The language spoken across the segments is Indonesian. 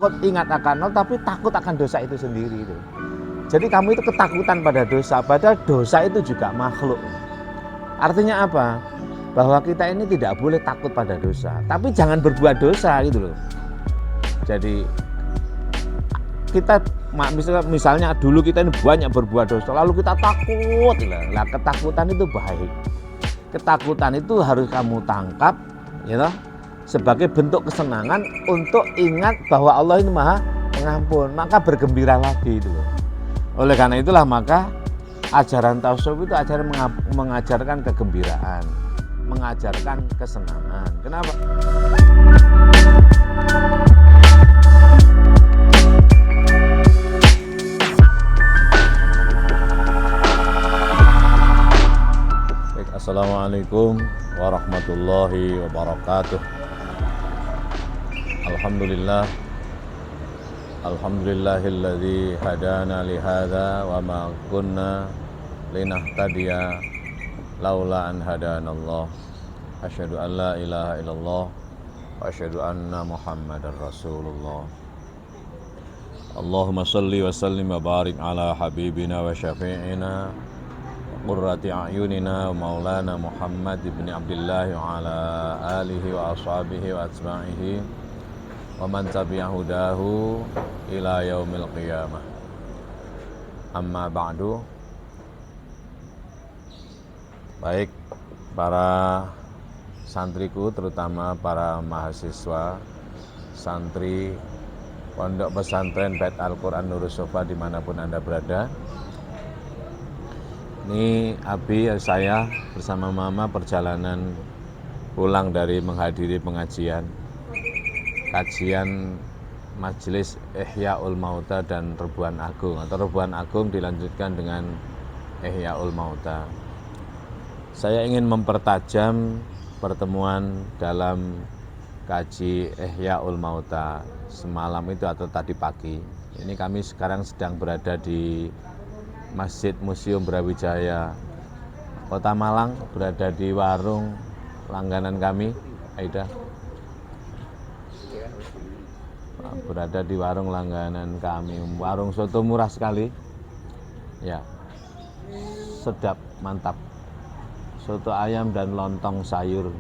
ingat akan Allah, tapi takut akan dosa itu sendiri itu. Jadi kamu itu ketakutan pada dosa, padahal dosa itu juga makhluk. Artinya apa? Bahwa kita ini tidak boleh takut pada dosa, tapi jangan berbuat dosa gitu loh. Jadi kita misalnya dulu kita ini banyak berbuat dosa, lalu kita takut. Lah ketakutan itu baik. Ketakutan itu harus kamu tangkap, ya toh, sebagai bentuk kesenangan untuk ingat bahwa Allah ini Maha Pengampun, maka bergembira lagi itu. Oleh karena itulah maka ajaran tasawuf itu ajaran mengajarkan kegembiraan, mengajarkan kesenangan. Kenapa? Assalamualaikum warahmatullahi wabarakatuh. Alhamdulillahilladzi hadana lihadza wa ma kunna linahtadiya laula an hadanallah. Asyhadu an la ilaha illallah wa asyhadu anna Muhammadar Rasulullah. Allahumma shalli wa sallim wa barik ala habibina wa syafi'ina qurrati a'yunina maulana Muhammad ibn Abdullah wa ala alihi wa ashabihi wa atba'ihi wa man tabi'ahudahu ila yaumil qiyamah. Amma ba'du. Baik para santriku, terutama para mahasiswa santri Pondok Pesantren Bait Al-Quran Nurus Sofa dimanapun Anda berada. Ini Abi, saya bersama Mama perjalanan pulang dari menghadiri pengajian kajian Majelis Ihya'ul Mauta dan Rebuan Agung, atau Rebuan Agung dilanjutkan dengan Ihya'ul Mauta. Saya ingin mempertajam pertemuan dalam kaji Ihya'ul Mauta semalam itu atau tadi pagi. Ini kami sekarang sedang berada di Masjid Museum Brawijaya Kota Malang, berada di warung langganan kami, Aida. Berada di warung langganan kami, warung soto murah sekali. Ya. Sedap, mantap. Soto ayam dan lontong sayur.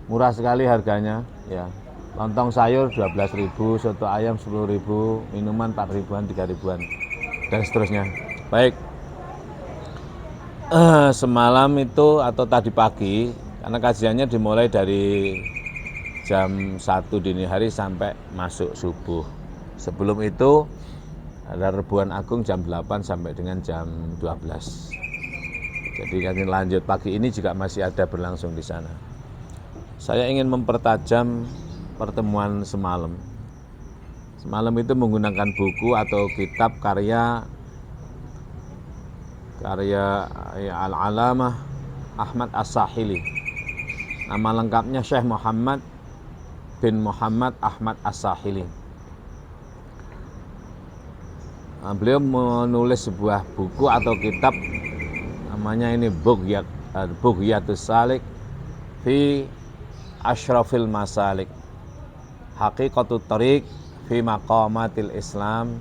Murah sekali harganya, ya. Lontong sayur 12.000, soto ayam 10.000, minuman 4.000-an, 3.000-an dan seterusnya. Baik, semalam itu atau tadi pagi, karena kajiannya dimulai dari jam 1 dini hari sampai masuk subuh. Sebelum itu ada Rebuan Agung jam 8 sampai dengan jam 12. Jadi kajian lanjut pagi ini juga masih ada berlangsung di sana. Saya ingin mempertajam pertemuan semalam. Semalam itu menggunakan buku atau kitab karya Al-Alamah Ahmad As-Sahili. Nama lengkapnya Syekh Muhammad bin Muhammad Ahmad As-Sahili. Beliau menulis sebuah buku atau kitab, namanya ini Bughyatus Salik fi Ashrafil Masalik, Haqiqatut Thariq fi Maqamatil Islam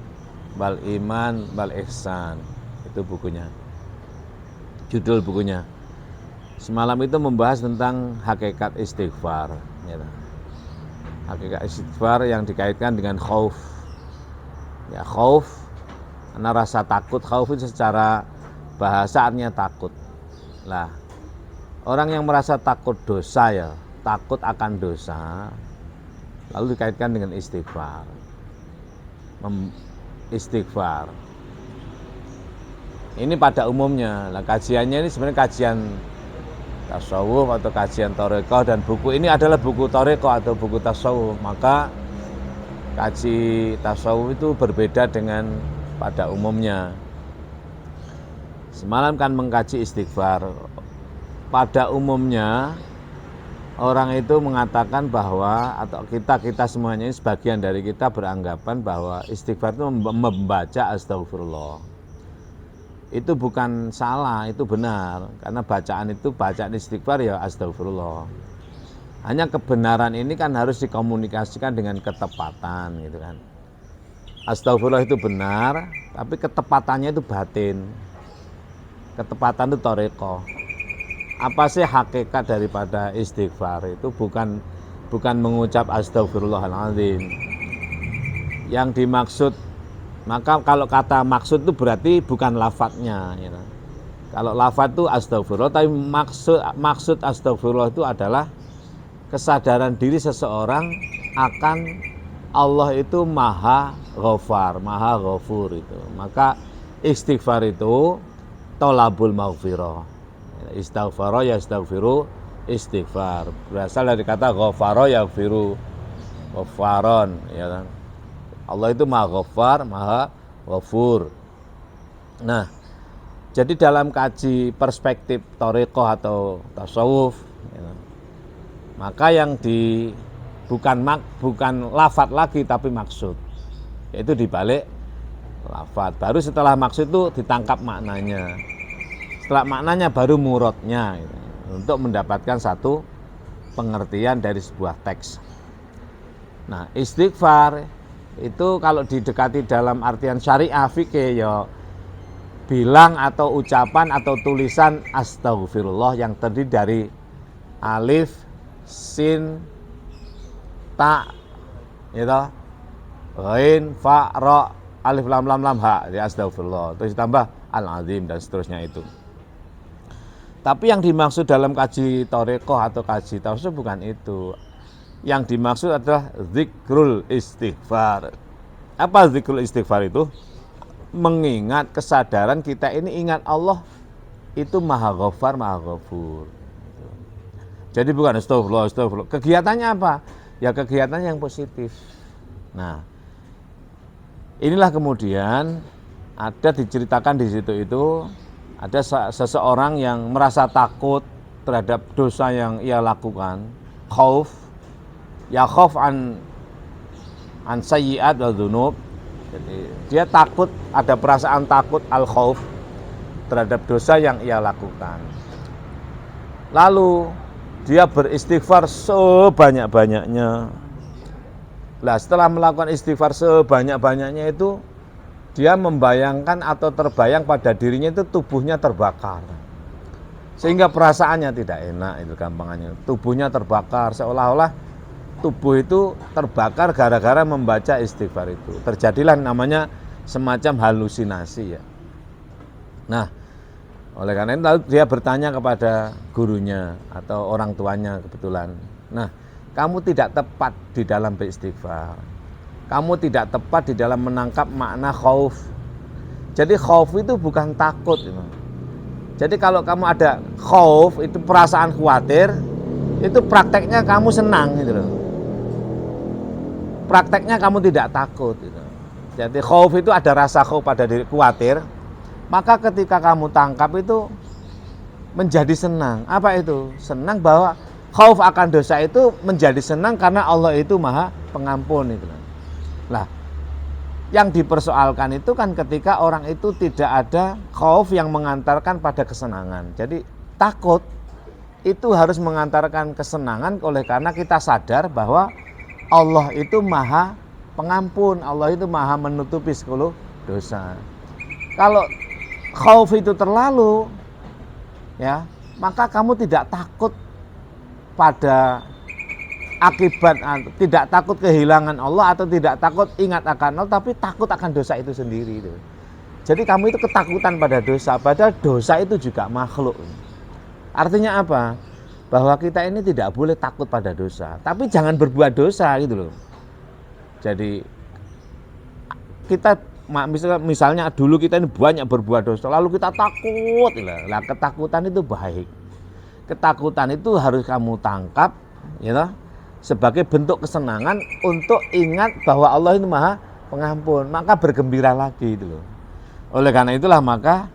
wal Iman wal Ihsan. Itu bukunya. Judul bukunya. Semalam itu membahas tentang hakikat istighfar. Hakikat istighfar yang dikaitkan dengan khauf. Ya, khauf, karena rasa takut. Khauf itu secara bahasa artinya takut. Lah, orang yang merasa takut dosa, ya, takut akan dosa, lalu dikaitkan dengan istighfar. Istighfar. Ini pada umumnya. Nah, kajiannya ini sebenarnya kajian tasawuf atau kajian thariqah, dan buku ini adalah buku thariqah atau buku tasawuf. Maka kaji tasawuf itu berbeda dengan pada umumnya. Semalam kan mengkaji istighfar. Pada umumnya orang itu mengatakan bahwa, atau kita semuanya ini, sebagian dari kita beranggapan bahwa istighfar itu membaca astagfirullah. Itu bukan salah, itu benar. Karena bacaan istighfar ya astagfirullah. Hanya kebenaran ini kan harus dikomunikasikan dengan ketepatan gitu kan. Astagfirullah itu benar, tapi ketepatannya itu batin. Ketepatan itu thariqah. Apa sih hakikat daripada istighfar itu bukan mengucap astagfirullahaladzim. Yang dimaksud, maka kalau kata maksud itu berarti bukan lafadznya gitu. Kalau lafadz itu astagfirullah, tapi maksud astagfirullah itu adalah kesadaran diri seseorang akan Allah itu maha ghafar, maha ghafur itu. Maka istighfar itu tolabul maghfirah. Istighfar ya astaghfiru istighfar. Berasal dari kata ghafara yaghfiru, ghafaron ya kan. Allah itu maha ghafar, maha ghafur. Nah, jadi dalam kaji perspektif thariqah atau tasawuf ya, maka yang bukan lafadz lagi tapi maksud, yaitu dibalik lafadz. Baru setelah maksud itu ditangkap maknanya, setelah maknanya baru muradnya gitu, untuk mendapatkan satu pengertian dari sebuah teks. Nah, istighfar itu kalau didekati dalam artian syariah fikih ya bilang atau ucapan atau tulisan astagfirullah yang terdiri dari alif, sin, ta, gitu, ghain, fa, ra, alif, lam, ha, ya astagfirullah. Terus ditambah al-azim dan seterusnya itu. Tapi yang dimaksud dalam kaji thariqah atau kaji tasawuf bukan itu. Yang dimaksud adalah zikrul istighfar. Apa zikrul istighfar itu? Mengingat kesadaran kita ini ingat Allah itu maha ghafar, maha ghafur. Jadi bukan astagfirullah. Kegiatannya apa? Ya kegiatan yang positif. Nah, inilah kemudian ada diceritakan di situ itu ada seseorang yang merasa takut terhadap dosa yang ia lakukan, khauf, ya khauf an sayyi'at wa dzunub. Jadi dia takut, ada perasaan takut al-khauf terhadap dosa yang ia lakukan. Lalu dia beristighfar sebanyak-banyaknya. Nah, setelah melakukan istighfar sebanyak-banyaknya itu dia membayangkan atau terbayang pada dirinya itu tubuhnya terbakar. Sehingga perasaannya tidak enak, itu gampangannya. Tubuhnya terbakar, seolah-olah tubuh itu terbakar gara-gara membaca istighfar itu. Terjadilah namanya semacam halusinasi ya. Nah, oleh karena itu dia bertanya kepada gurunya atau orang tuanya kebetulan. Nah, kamu tidak tepat di dalam beristighfar. Kamu tidak tepat di dalam menangkap makna khauf. Jadi khauf itu bukan takut. Jadi kalau kamu ada khauf, itu perasaan khawatir, itu prakteknya kamu senang gitu loh. Prakteknya kamu tidak takut gitu. Jadi khauf itu ada rasa khauf pada diri, khawatir. Maka ketika kamu tangkap itu menjadi senang. Apa itu? Senang bahwa khauf akan dosa itu menjadi senang karena Allah itu maha pengampun itu. Lah, yang dipersoalkan itu kan ketika orang itu tidak ada khauf yang mengantarkan pada kesenangan. Jadi takut itu harus mengantarkan kesenangan oleh karena kita sadar bahwa Allah itu maha pengampun, Allah itu maha menutupi segala dosa. Kalau khauf itu terlalu, ya, maka kamu tidak takut pada akibat, tidak takut kehilangan Allah atau tidak takut ingat akan Allah, tapi takut akan dosa itu sendiri. Jadi kamu itu ketakutan pada dosa, padahal dosa itu juga makhluk. Artinya apa? Bahwa kita ini tidak boleh takut pada dosa, tapi jangan berbuat dosa gitu loh. Jadi kita misalnya dulu kita ini banyak berbuat dosa, lalu kita takut. Lah ketakutan itu baik. Ketakutan itu harus kamu tangkap, ya, sebagai bentuk kesenangan untuk ingat bahwa Allah itu maha pengampun, maka bergembira lagi itu loh. Oleh karena itulah maka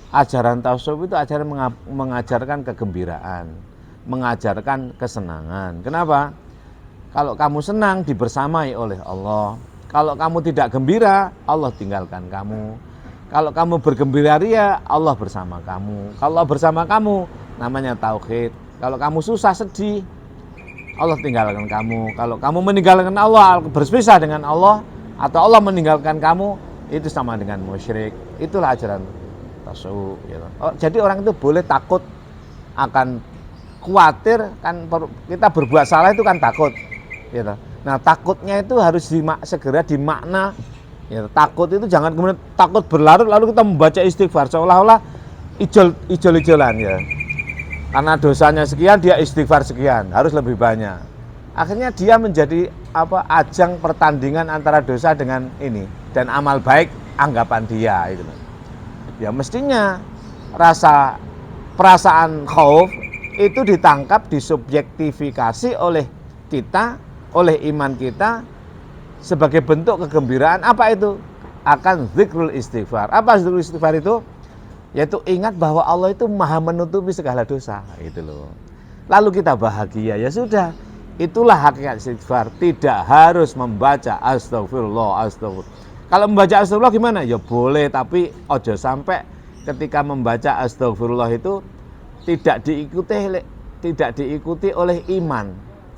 ajaran tasawuf itu ajaran mengajarkan kegembiraan, mengajarkan kesenangan. Kenapa? Kalau kamu senang dibersamai oleh Allah. Kalau kamu tidak gembira, Allah tinggalkan kamu. Kalau kamu bergembira ria, Allah bersama kamu. Kalau Allah bersama kamu, namanya tauhid. Kalau kamu susah sedih, Allah tinggalkan kamu. Kalau kamu meninggalkan Allah, berpisah dengan Allah, atau Allah meninggalkan kamu, itu sama dengan musyrik. Itulah ajaran tasawuf. Gitu. Jadi orang itu boleh takut akan khawatir kan, kita berbuat salah itu kan takut. Gitu. Nah takutnya itu harus segera dimakna. Gitu. Takut itu jangan kemudian takut berlarut lalu kita membaca istighfar seolah-olah ijol-ijolan ya. Karena dosanya sekian dia istighfar sekian, harus lebih banyak. Akhirnya dia menjadi ajang pertandingan antara dosa dengan ini dan amal baik anggapan dia itu. Ya mestinya perasaan khauf itu ditangkap, disubjektifikasi oleh kita, oleh iman kita sebagai bentuk kegembiraan. Apa itu? Akan zikrul istighfar. Apa zikrul istighfar itu? Yaitu ingat bahwa Allah itu maha menutupi segala dosa, gitu loh. Lalu kita bahagia, ya sudah. Itulah hakikat istighfar. Tidak harus membaca astagfirullah, astagfirullah. Kalau membaca astagfirullah gimana? Ya boleh, tapi ojo sampai ketika membaca astagfirullah itu tidak diikuti oleh iman,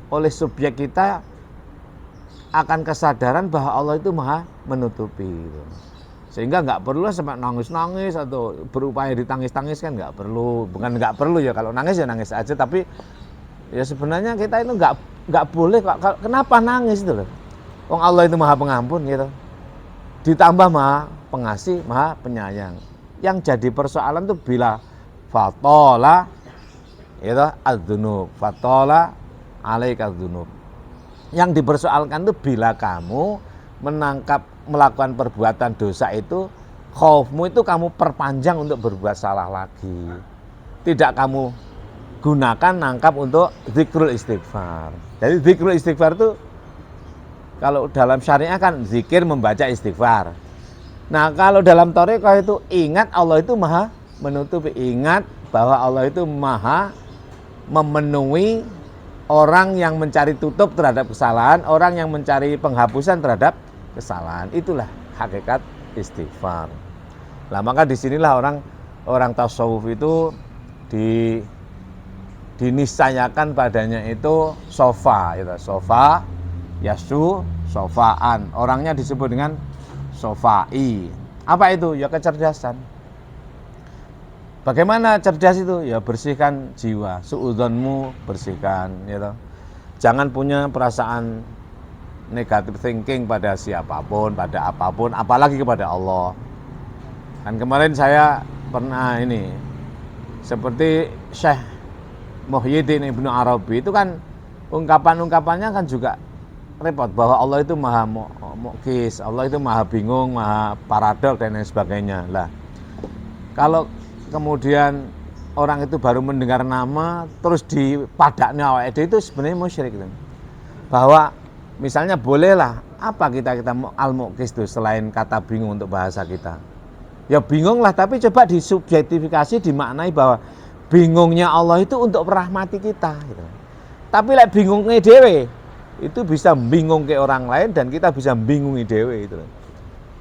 oleh subjek kita akan kesadaran bahwa Allah itu maha menutupi. Sehingga nggak perlu sampai nangis-nangis atau berupaya ditangis-tangis kan nggak perlu. Bukan nggak perlu ya, kalau nangis ya nangis aja, tapi ya sebenarnya kita itu nggak boleh. Kenapa nangis itu loh? Wong Allah itu maha pengampun gitu. Ditambah maha pengasih, maha penyayang. Yang jadi persoalan tuh bila fatola itu adzunub, fatola alaika dzunub. Yang dipersoalkan tuh bila kamu melakukan perbuatan dosa itu, khaufmu itu kamu perpanjang untuk berbuat salah lagi. Tidak kamu gunakan nangkap untuk zikrul istighfar. Jadi zikrul istighfar itu kalau dalam syariah kan zikir membaca istighfar. Nah kalau dalam thariqah itu ingat Allah itu maha menutupi. Ingat bahwa Allah itu maha memenuhi orang yang mencari tutup terhadap kesalahan, orang yang mencari penghapusan terhadap kesalahan. Itulah hakikat istighfar. Nah maka disinilah orang tasawuf itu dinisayakan padanya itu sofa, gitu. Sofa, yasu, sofaan. Orangnya disebut dengan sofai. Apa itu? Ya kecerdasan. Bagaimana cerdas itu? Ya bersihkan jiwa, suudzonmu bersihkan, gitu. Jangan punya perasaan negative thinking pada siapapun, pada apapun, apalagi kepada Allah. Kan kemarin saya pernah ini, seperti Syekh Muhyiddin Ibnu Arabi itu kan ungkapan-ungkapannya kan juga repot, bahwa Allah itu maha mukis, Allah itu maha bingung, maha paradok dan lain sebagainya. Lah, kalau kemudian orang itu baru mendengar nama terus dipadaknya awake dhewe, itu sebenarnya musyrik itu. Bahwa misalnya bolehlah apa kita al-muqis itu selain kata bingung untuk bahasa kita. Ya bingung lah, tapi coba disubjektifikasi, dimaknai bahwa bingungnya Allah itu untuk merahmati kita gitu. Tapi like bingungnya dewe itu bisa bingung ke orang lain dan kita bisa bingungi dewe itu.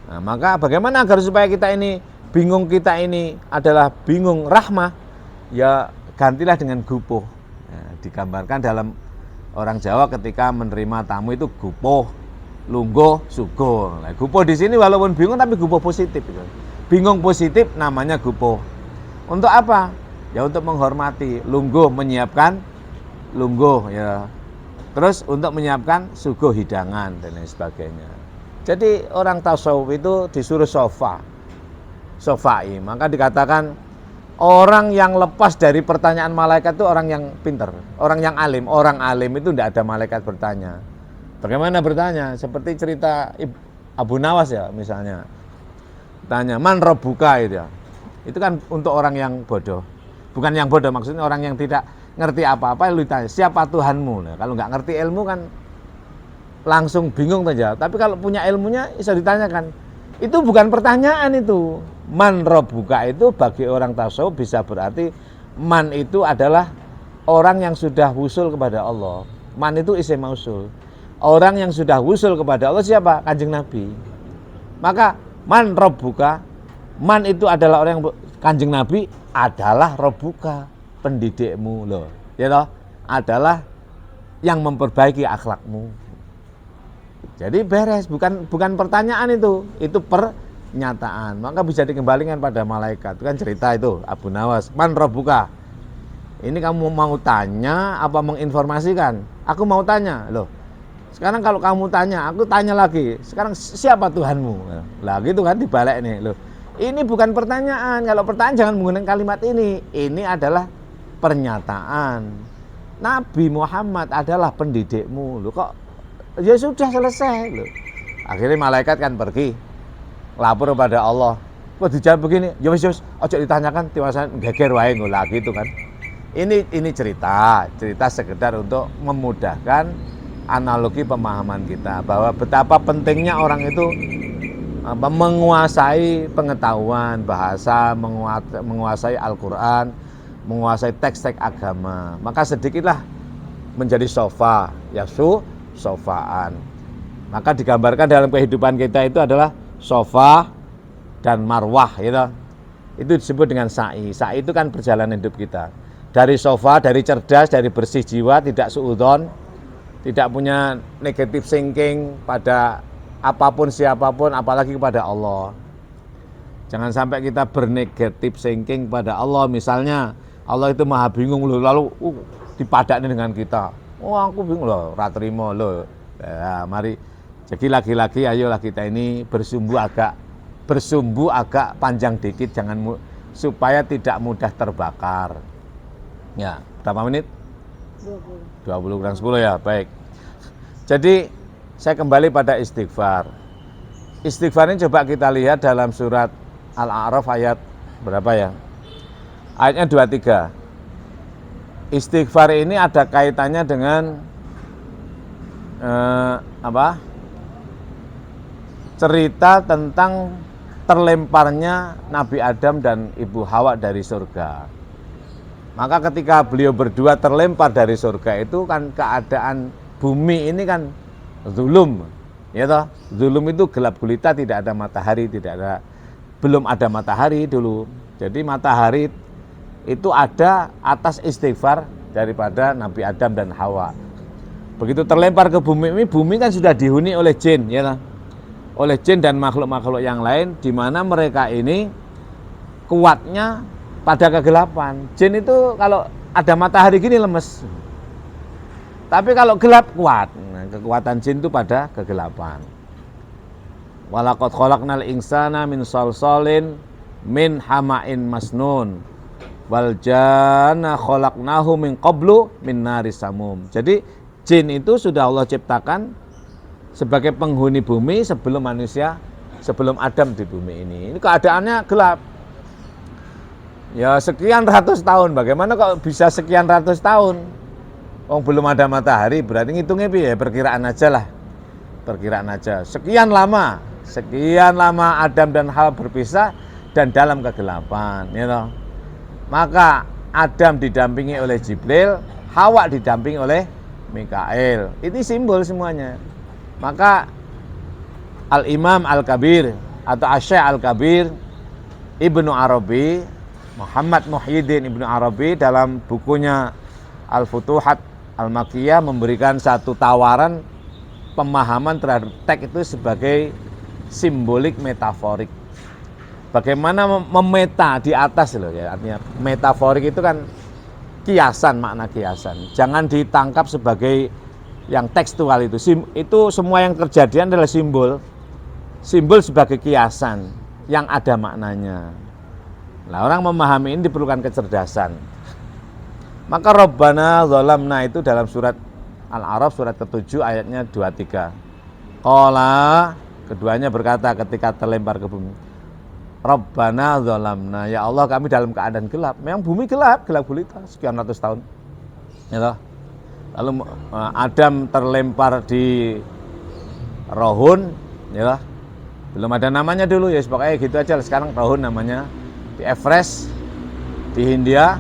Nah, maka bagaimana agar supaya kita ini bingung, kita ini adalah bingung rahmah, ya gantilah dengan gupuh. Ya, digambarkan dalam orang Jawa ketika menerima tamu itu gupuh, lungguh, sugo. Nah, gupuh di sini walaupun bingung tapi gupuh positif gitu. Bingung positif namanya gupuh. Untuk apa? Ya untuk menghormati. Lungguh menyiapkan lungguh ya. Terus untuk menyiapkan suguh hidangan dan lain sebagainya. Jadi orang tasawuf itu disuruh sofai. Maka dikatakan orang yang lepas dari pertanyaan malaikat itu orang yang pintar, orang yang alim. Orang alim itu tidak ada malaikat bertanya. Bagaimana bertanya? Seperti cerita Abu Nawas ya misalnya. Tanya, man rabbuka itu ya. Itu kan untuk orang yang bodoh. Bukan yang bodoh, maksudnya orang yang tidak ngerti apa-apa, lu ditanya, siapa Tuhanmu? Nah, kalau nggak ngerti ilmu kan langsung bingung saja. Tapi kalau punya ilmunya bisa ditanyakan. Itu bukan pertanyaan itu. Man rabbuka itu bagi orang tasawuf bisa berarti man itu adalah orang yang sudah wusul kepada Allah. Man itu isim mausul. Orang yang sudah wusul kepada Allah siapa? Kanjeng Nabi. Maka man rabbuka, man itu adalah orang yang Kanjeng Nabi adalah rabbuka, pendidikmu loh. Ya toh? Adalah yang memperbaiki akhlakmu. Jadi beres, bukan pertanyaan itu pernyataan. Maka bisa dikembalikan pada malaikat. Itu kan cerita itu Abu Nawas, man rabbuka. Ini kamu mau tanya apa menginformasikan? Aku mau tanya, loh. Sekarang kalau kamu tanya, aku tanya lagi. Sekarang siapa Tuhanmu? Lah gitu kan dibalik nih, loh. Ini bukan pertanyaan. Kalau pertanyaan jangan menggunakan kalimat ini. Ini adalah pernyataan. Nabi Muhammad adalah pendidikmu. Loh kok ya sudah selesai loh. Akhirnya malaikat kan pergi lapor kepada Allah. Kok dijawab begini? Ya wis ojo ditanyakan tiwasan geger wae ngolah gitu kan. Ini cerita sekedar untuk memudahkan analogi pemahaman kita bahwa betapa pentingnya orang itu menguasai pengetahuan bahasa, menguasai Al-Qur'an, menguasai teks-teks agama. Maka sedikitlah menjadi sofa, sofaan. Maka digambarkan dalam kehidupan kita itu adalah sofa dan marwah gitu. Itu disebut dengan sa'i. Sa'i itu kan perjalanan hidup kita. Dari sofa, dari cerdas, dari bersih jiwa, tidak suudzon, tidak punya negative thinking pada apapun siapapun, apalagi kepada Allah. Jangan sampai kita bernegatif thinking pada Allah. Misalnya Allah itu maha bingung loh, lalu dipadaknya dengan kita. Oh aku bingung loh, ratrimo loh. Ya, mari. Jadi lagi-lagi ayolah kita ini bersumbu agak panjang dikit, supaya tidak mudah terbakar. Ya, berapa menit? 20 kurang 10 ya, baik. Jadi saya kembali pada istighfar. Istighfar ini coba kita lihat dalam surat Al-A'raf ayat berapa ya? Ayatnya 23. Istighfar ini ada kaitannya dengan cerita tentang terlemparnya Nabi Adam dan Ibu Hawa dari surga. Maka ketika beliau berdua terlempar dari surga itu kan keadaan bumi ini kan zulum, ya toh? Zulum itu gelap gulita, tidak ada matahari, belum ada matahari dulu. Jadi matahari itu ada atas istighfar daripada Nabi Adam dan Hawa. Begitu terlempar ke bumi ini, bumi kan sudah dihuni oleh jin, ya toh? Oleh jin dan makhluk-makhluk yang lain, di mana mereka ini kuatnya pada kegelapan. Jin itu kalau ada matahari gini lemes, tapi kalau gelap kuat. Nah, kekuatan jin itu pada kegelapan. Walaqad khalaqnal insana min salsalin min hama'in masnun wal janna khalaqnahu min qablu min naris samum. Jadi jin itu sudah Allah ciptakan sebagai penghuni bumi sebelum manusia, sebelum Adam di bumi ini. Ini keadaannya gelap. Ya sekian ratus tahun, bagaimana kok bisa sekian ratus tahun? Oh belum ada matahari, berarti ngitungnya ya perkiraan aja lah. Perkiraan aja. Sekian lama Adam dan Hawa berpisah dan dalam kegelapan, ya toh. Maka Adam didampingi oleh Jibril, Hawa didampingi oleh Mikail. Ini simbol semuanya. Maka Al-Imam Al-Kabir atau Asy-Syaikh Al-Kabir Ibnu Arabi, Muhammad Muhyiddin Ibnu Arabi dalam bukunya Al-Futuhat Al-Makkiyah memberikan satu tawaran pemahaman terhadap teks itu sebagai simbolik metaforik. Bagaimana memeta di atas loh ya, artinya metaforik itu kan kiasan, makna kiasan. Jangan ditangkap sebagai yang tekstual itu. Itu semua yang kejadian adalah simbol. Simbol sebagai kiasan yang ada maknanya. Nah, orang memahami ini diperlukan kecerdasan. Maka Rabbana zalamna itu dalam surat Al-A'raf surat ke-7 ayatnya 23. Qala, keduanya berkata ketika terlempar ke bumi. Rabbana zalamna, ya Allah kami dalam keadaan gelap. Memang bumi gelap gulita sekian ratus tahun. Ya, lalu Adam terlempar di Rohun, ya. Belum ada namanya dulu ya, pokoknya gitu aja. Sekarang Rohun namanya. Di Everest di Hindia.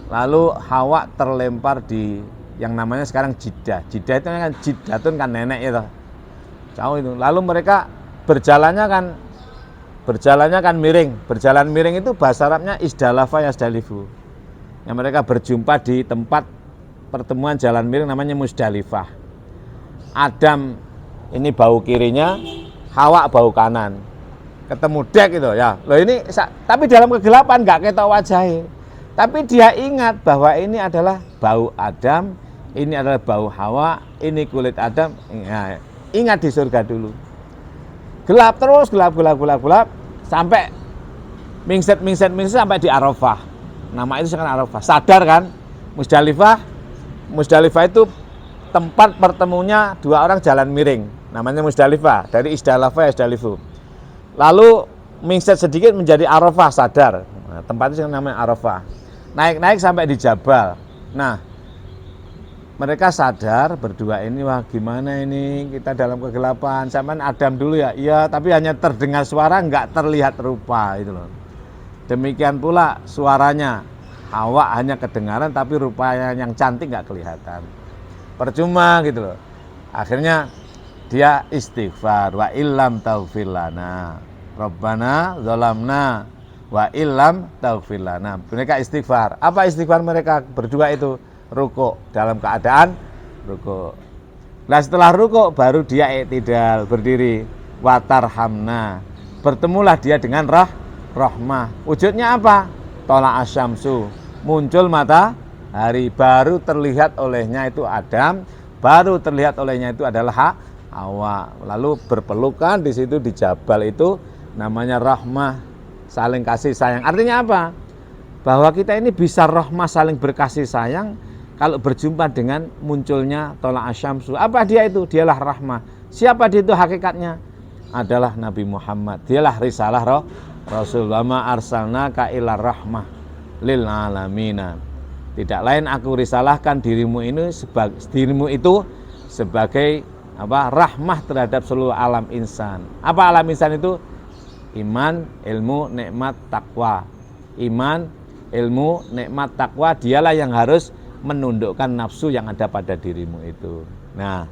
Lalu Hawa terlempar di yang namanya sekarang Jeddah. Jeddah itu kan Jeddatun kan nenek itu. Jauh itu. Lalu mereka berjalannya kan miring. Berjalan miring itu bahasa Arabnya isdalafa yasdalifu. Yang mereka berjumpa di tempat pertemuan jalan miring namanya Musdalifah. Adam ini bau kirinya, Hawa bau kanan. Ketemu dek itu ya. Loh ini tapi dalam kegelapan nggak ketok wajahnya. Tapi dia ingat bahwa ini adalah bau Adam, ini adalah bau Hawa, ini kulit Adam. Ya, ingat di surga dulu. Gelap terus, gelap sampai mingset sampai di Arafah. Nama itu sekarang Arafah. Sadar kan? Musdalifah itu tempat pertemunya dua orang jalan miring. Namanya Musdalifah, dari Isdalafah Isdalifu. Lalu mingset sedikit menjadi Arafah, sadar. Nah, tempat itu namanya Arafah. Naik sampai di Jabal. Nah, mereka sadar berdua ini, wah gimana ini kita dalam kegelapan. Sampai Adam dulu ya, iya tapi hanya terdengar suara, nggak terlihat rupa itu loh. Demikian pula suaranya, Hawa hanya kedengaran tapi rupanya yang cantik nggak kelihatan. Percuma gitu loh. Akhirnya dia istighfar, wa illam taghfir lana Rabbana zalamna wa illam taghfir lana. Mereka istighfar. Apa istighfar mereka berdua itu? Rukuk, dalam keadaan rukuk. Nah setelah rukuk baru dia i'tidal, berdiri. Watarhamna. Bertemulah dia dengan rahmah. Wujudnya apa? Tola asyamsu. Muncul matahari, baru terlihat olehnya itu Adam, baru terlihat olehnya itu adalah Hawa. Lalu berpelukan di situ di Jabal itu namanya rahmah, saling kasih sayang. Artinya apa? Bahwa kita ini bisa rahmah, saling berkasih sayang kalau berjumpa dengan munculnya tola asyamsu. Apa dia itu? Dialah rahmah. Siapa dia itu hakikatnya? Adalah Nabi Muhammad. Dialah risalah Rasul. Wa ma arsalnaka illa rahmah lil alamina. Tidak lain aku risalahkan dirimu itu sebagai rahmah terhadap seluruh alam insan. Apa alam insan itu? Iman, ilmu, nikmat, takwa. Iman, ilmu, nikmat, takwa, dialah yang harus menundukkan nafsu yang ada pada dirimu itu. Nah,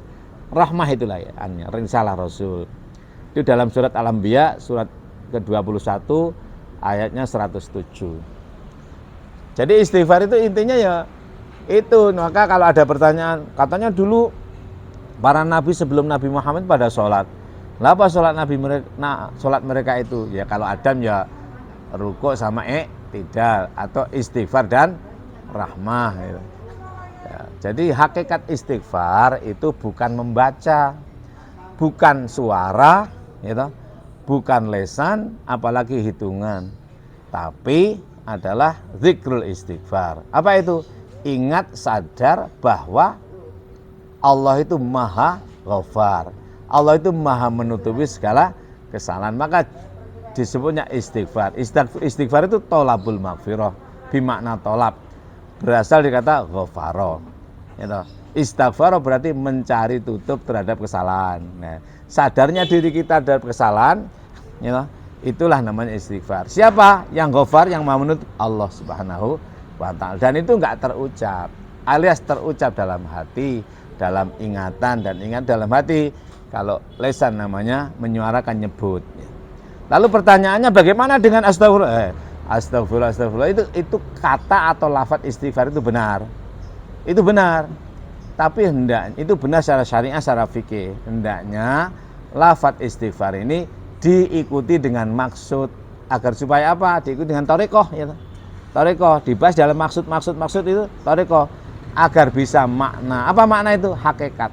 rahmah itulah ya, risalah Rasul. Itu dalam surat Al-Anbiya surat ke-21 ayatnya 107. Jadi istighfar itu intinya ya itu. Maka kalau ada pertanyaan, katanya dulu para nabi sebelum Nabi Muhammad pada sholat. Lah apa sholat nabi mereka? Nah, sholat mereka itu ya kalau Adam ya rukuk sama i'tidal atau istighfar dan rahmah gitu. Ya, jadi hakikat istighfar itu bukan membaca, bukan suara, gitu, bukan lesan, apalagi hitungan, tapi adalah zikrul istighfar. Apa itu? Ingat, sadar bahwa Allah itu maha ghafar, Allah itu maha menutupi segala kesalahan. Maka disebutnya istighfar. Istighfar itu tolabul maghfirah, bimakna tolab, berasal dari kata ghafaro. Gitu. Istighfar berarti mencari tutup terhadap kesalahan. Nah, sadarnya diri kita terhadap kesalahan, gitu, itulah namanya istighfar. Siapa yang ghafar, yang maha menutup? Allah Subhanahu wa ta'ala. Dan itu enggak terucap, alias terucap dalam hati, dalam ingatan, dan ingat dalam hati. Kalau lesan namanya menyuarakan, nyebut. Lalu pertanyaannya bagaimana dengan astagfirullah? Astagfirullah itu kata atau lafaz istighfar itu benar. Itu benar. Tapi hendaknya itu benar secara syariah, secara fikih. Hendaknya lafaz istighfar ini diikuti dengan maksud, agar supaya apa? Diikuti dengan thariqah ya. Thariqah dibahas dalam maksud itu thariqah, agar bisa makna. Apa makna itu? Hakikat.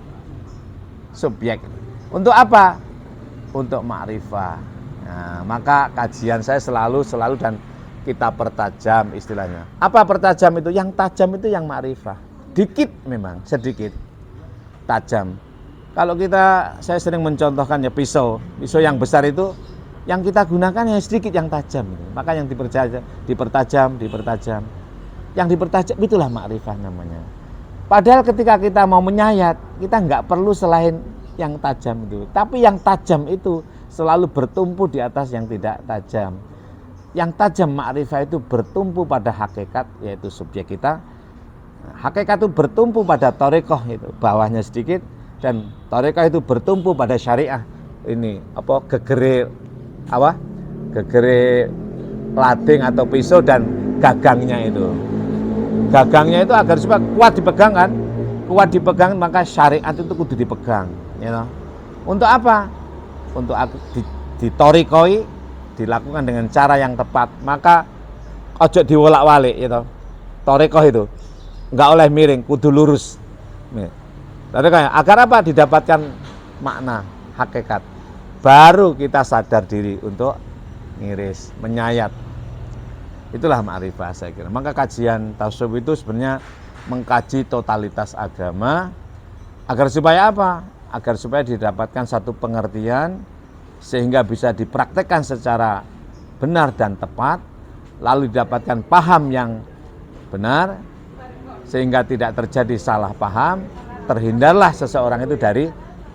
Subjek. Untuk apa? Untuk ma'rifah. Nah, maka kajian saya selalu dan kita pertajam istilahnya. Apa pertajam itu? Yang tajam itu yang ma'rifah. Dikit memang, sedikit tajam. Kalau saya sering mencontohkan ya pisau yang besar itu yang kita gunakan yang sedikit, yang tajam itu. Maka yang dipertajam. Yang dipertajam itulah ma'rifah namanya. Padahal ketika kita mau menyayat, kita nggak perlu selain yang tajam itu. Tapi yang tajam itu selalu bertumpu di atas yang tidak tajam. Yang tajam ma'rifah itu bertumpu pada hakikat, yaitu subjek kita. Hakikat itu bertumpu pada thariqah itu, bawahnya sedikit, dan thariqah itu bertumpu pada syariah. Ini gegere lading atau pisau dan gagangnya itu. gagangnya itu agar supaya kuat dipegang kan, kuat dipegang, maka syariat itu kudu dipegang, you know. Untuk apa? Untuk ditorikoi, dilakukan dengan cara yang tepat, maka ojo diwolak-walik, gitu. Torikoh itu nggak oleh miring, kudu lurus. Torikoh agar apa? Didapatkan makna hakikat. Baru kita sadar diri untuk ngiris, menyayat. Itulah ma'rifah saya kira. Maka kajian tasawuf itu sebenarnya mengkaji totalitas agama agar supaya apa? Agar supaya didapatkan satu pengertian sehingga bisa dipraktekkan secara benar dan tepat, lalu didapatkan paham yang benar sehingga tidak terjadi salah paham, terhindarlah seseorang itu dari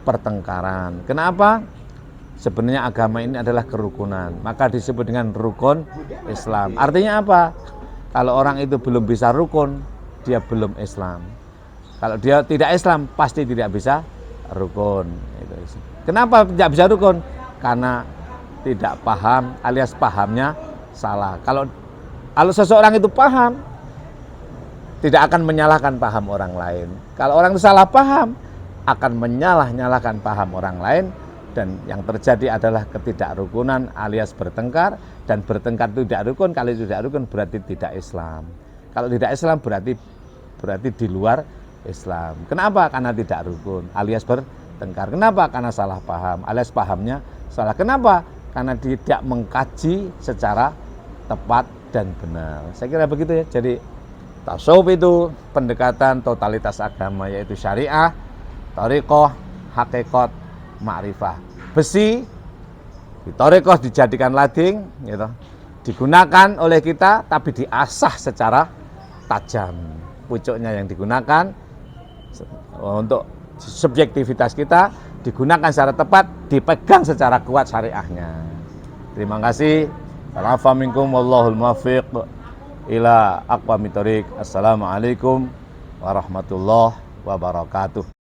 pertengkaran. Kenapa? Sebenarnya agama ini adalah kerukunan, maka disebut dengan rukun Islam. Artinya apa? Kalau orang itu belum bisa rukun, dia belum Islam. Kalau dia tidak Islam, pasti tidak bisa rukun. Kenapa tidak bisa rukun? Karena tidak paham, alias pahamnya salah. Kalau seseorang itu paham, tidak akan menyalahkan paham orang lain. Kalau orang itu salah paham, akan menyalah-nyalahkan paham orang lain. Dan yang terjadi adalah ketidakrukunan alias bertengkar, dan bertengkar itu tidak rukun. Kalau tidak rukun berarti tidak Islam. Kalau tidak Islam berarti di luar Islam. Kenapa? Karena tidak rukun alias bertengkar. Kenapa? Karena salah paham alias pahamnya salah. Kenapa? Karena tidak mengkaji secara tepat dan benar. Saya kira begitu ya. Jadi tasawuf itu pendekatan totalitas agama, yaitu syariah, thariqah, hakikat, ma'rifah. Besi di thariqah dijadikan lading, gitu, digunakan oleh kita, tapi diasah secara tajam. Pucuknya yang digunakan untuk subjektivitas kita, digunakan secara tepat, dipegang secara kuat syariahnya. Terima kasih. Wa'alafa minkum wallahul muwaffiq ila aqwamit thoriq. Assalamualaikum warahmatullahi wabarakatuh.